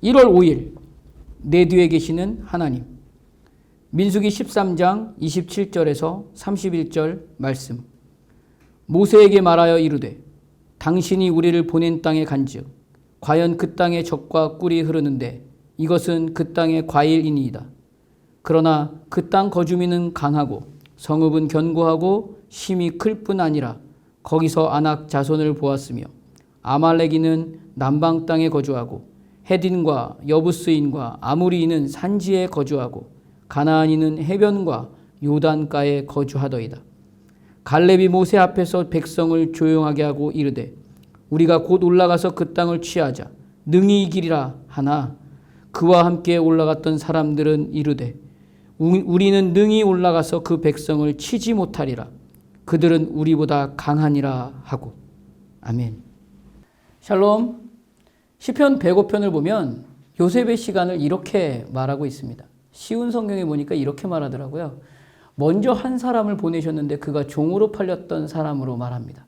1월 5일 내 뒤에 계시는 하나님. 민수기 13장 27절에서 31절 말씀. 모세에게 말하여 이르되 당신이 우리를 보낸 땅에 간즉 과연 그 땅에 젖과 꿀이 흐르는데 이것은 그 땅의 과일이니이다. 그러나 그 땅 거주민은 강하고 성읍은 견고하고 힘이 클 뿐 아니라 거기서 아낙 자손을 보았으며 아말렉인은 남방 땅에 거주하고 헤딘과 여부스인과 아무리인은 산지에 거주하고 가나안인은 해변과 요단가에 거주하더이다. 갈렙이 모세 앞에서 백성을 조용하게 하고 이르되 우리가 곧 올라가서 그 땅을 취하자 능히 이기리라 하나 그와 함께 올라갔던 사람들은 이르되 우리는 능히 올라가서 그 백성을 치지 못하리라. 그들은 우리보다 강하니라 하고. 아멘. 샬롬. 시편 105편을 보면 요셉의 시간을 이렇게 말하고 있습니다. 쉬운 성경에 보니까 이렇게 말하더라고요. 먼저 한 사람을 보내셨는데 그가 종으로 팔렸던 사람으로 말합니다.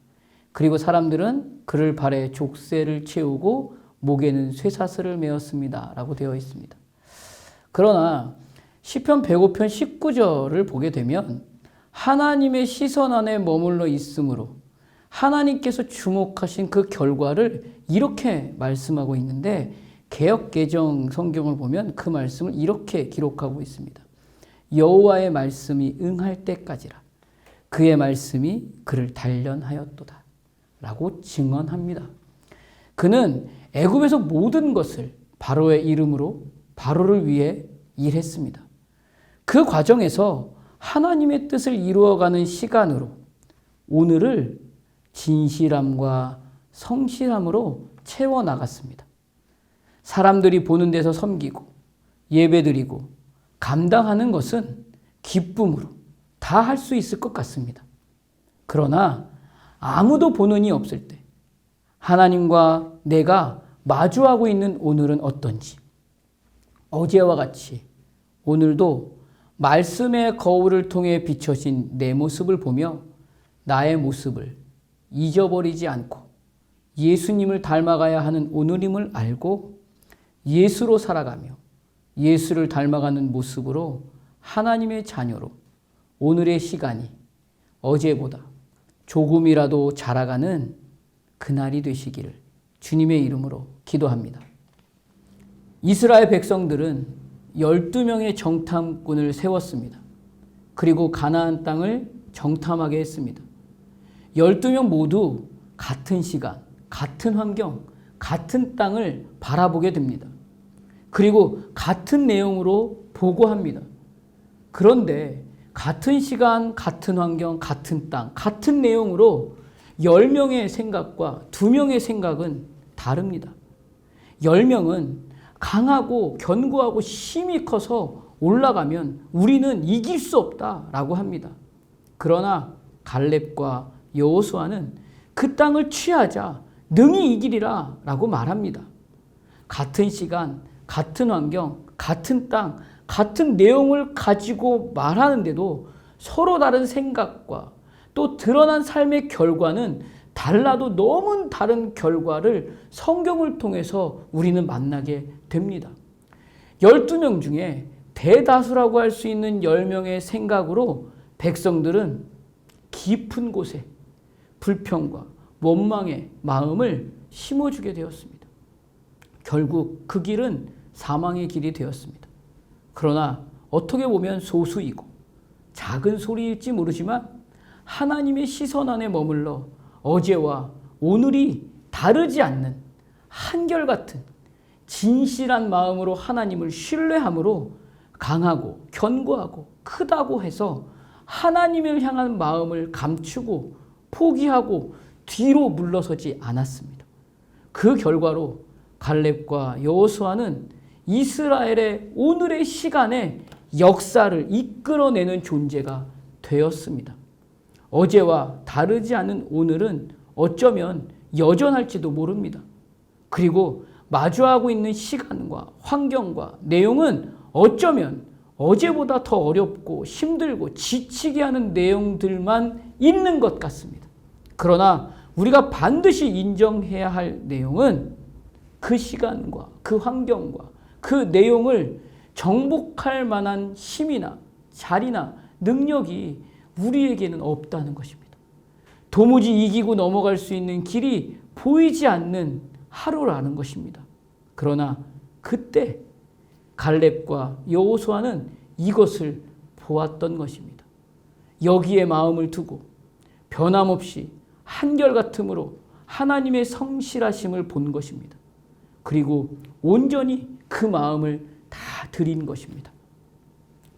그리고 사람들은 그를 발에 족쇄를 채우고 목에는 쇠사슬을 메었습니다. 라고 되어 있습니다. 그러나 시편 105편 19절을 보게 되면 하나님의 시선 안에 머물러 있으므로 하나님께서 주목하신 그 결과를 이렇게 말씀하고 있는데 개역개정 성경을 보면 그 말씀을 이렇게 기록하고 있습니다. 여호와의 말씀이 응할 때까지라 그의 말씀이 그를 단련하였도다 라고 증언합니다. 그는 애굽에서 모든 것을 바로의 이름으로 바로를 위해 일했습니다. 그 과정에서 하나님의 뜻을 이루어가는 시간으로 오늘을 진실함과 성실함으로 채워나갔습니다. 사람들이 보는 데서 섬기고 예배드리고 감당하는 것은 기쁨으로 다 할 수 있을 것 같습니다. 그러나 아무도 보는 이 없을 때 하나님과 내가 마주하고 있는 오늘은 어떤지 어제와 같이 오늘도 말씀의 거울을 통해 비춰진 내 모습을 보며 나의 모습을 잊어버리지 않고 예수님을 닮아가야 하는 오늘임을 알고 예수로 살아가며 예수를 닮아가는 모습으로 하나님의 자녀로 오늘의 시간이 어제보다 조금이라도 자라가는 그날이 되시기를 주님의 이름으로 기도합니다. 이스라엘 백성들은 12명의 정탐꾼을 세웠습니다. 그리고 가나안 땅을 정탐하게 했습니다. 12명 모두 같은 시간, 같은 환경, 같은 땅을 바라보게 됩니다. 그리고 같은 내용으로 보고합니다. 그런데 같은 시간, 같은 환경, 같은 땅, 같은 내용으로 10명의 생각과 2명의 생각은 다릅니다. 10명은 강하고 견고하고 힘이 커서 올라가면 우리는 이길 수 없다라고 합니다. 그러나 갈렙과 여호수아는 그 땅을 취하자 능히 이기리라 라고 말합니다. 같은 시간, 같은 환경, 같은 땅, 같은 내용을 가지고 말하는데도 서로 다른 생각과 또 드러난 삶의 결과는 달라도 너무 다른 결과를 성경을 통해서 우리는 만나게 됩니다. 12명 중에 대다수라고 할 수 있는 10명의 생각으로 백성들은 깊은 곳에 불평과 원망의 마음을 심어주게 되었습니다. 결국 그 길은 사망의 길이 되었습니다. 그러나 어떻게 보면 소수이고 작은 소리일지 모르지만 하나님의 시선 안에 머물러 어제와 오늘이 다르지 않는 한결같은 진실한 마음으로 하나님을 신뢰함으로 강하고 견고하고 크다고 해서 하나님을 향한 마음을 감추고 포기하고 뒤로 물러서지 않았습니다. 그 결과로 갈렙과 여호수아는 이스라엘의 오늘의 시간에 역사를 이끌어내는 존재가 되었습니다. 어제와 다르지 않은 오늘은 어쩌면 여전할지도 모릅니다. 그리고 마주하고 있는 시간과 환경과 내용은 어쩌면 어제보다 더 어렵고 힘들고 지치게 하는 내용들만 있는 것 같습니다. 그러나 우리가 반드시 인정해야 할 내용은 그 시간과 그 환경과 그 내용을 정복할 만한 힘이나 자리나 능력이 우리에게는 없다는 것입니다. 도무지 이기고 넘어갈 수 있는 길이 보이지 않는 하루라는 것입니다. 그러나 그때 갈렙과 여호수아는 이것을 보았던 것입니다. 여기에 마음을 두고 변함없이 한결같음으로 하나님의 성실하심을 본 것입니다. 그리고 온전히 그 마음을 다 드린 것입니다.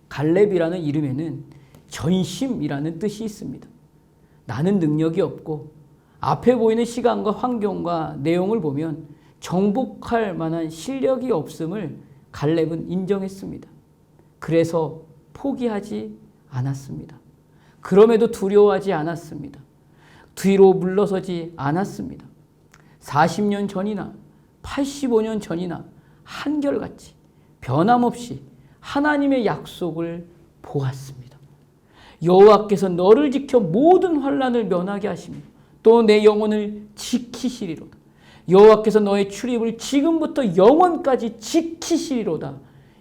갈렙이라는 이름에는 전심이라는 뜻이 있습니다. 나는 능력이 없고 앞에 보이는 시간과 환경과 내용을 보면 정복할 만한 실력이 없음을 갈렙은 인정했습니다. 그래서 포기하지 않았습니다. 그럼에도 두려워하지 않았습니다. 뒤로 물러서지 않았습니다. 40년 전이나 85년 전이나 한결같이 변함없이 하나님의 약속을 보았습니다. 여호와께서 너를 지켜 모든 환난을 면하게 하시며 또 내 영혼을 지키시리로다. 여호와께서 너의 출입을 지금부터 영원까지 지키시리로다.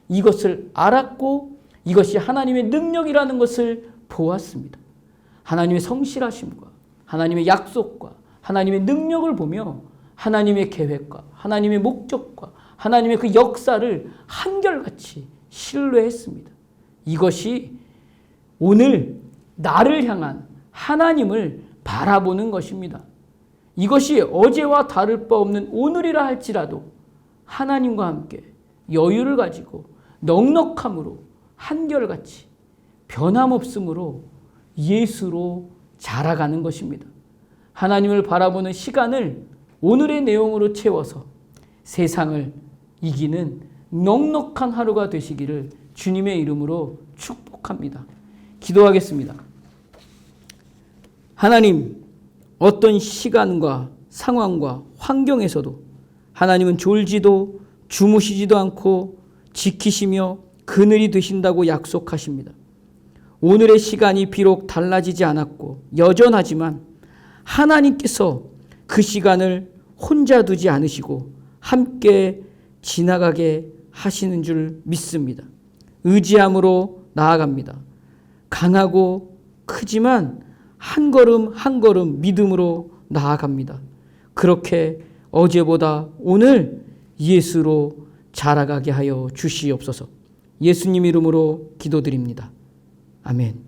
이것을 알았고 이것이 하나님의 능력이라는 것을 보았습니다. 하나님의 성실하심과 하나님의 약속과 하나님의 능력을 보며 하나님의 계획과 하나님의 목적과 하나님의 그 역사를 한결같이 신뢰했습니다. 이것이 오늘 나를 향한 하나님을 바라보는 것입니다. 이것이 어제와 다를 바 없는 오늘이라 할지라도 하나님과 함께 여유를 가지고 넉넉함으로 한결같이 변함없음으로 예수로 자라가는 것입니다. 하나님을 바라보는 시간을 오늘의 내용으로 채워서 세상을 이기는 넉넉한 하루가 되시기를 주님의 이름으로 축복합니다. 기도하겠습니다. 하나님, 어떤 시간과 상황과 환경에서도 하나님은 졸지도 주무시지도 않고 지키시며 그늘이 되신다고 약속하십니다. 오늘의 시간이 비록 달라지지 않았고 여전하지만 하나님께서 그 시간을 혼자 두지 않으시고 함께 지나가게 하시는 줄 믿습니다. 의지함으로 나아갑니다. 강하고 크지만 한 걸음 한 걸음 믿음으로 나아갑니다. 그렇게 어제보다 오늘 예수로 자라가게 하여 주시옵소서. 예수님 이름으로 기도드립니다. 아멘.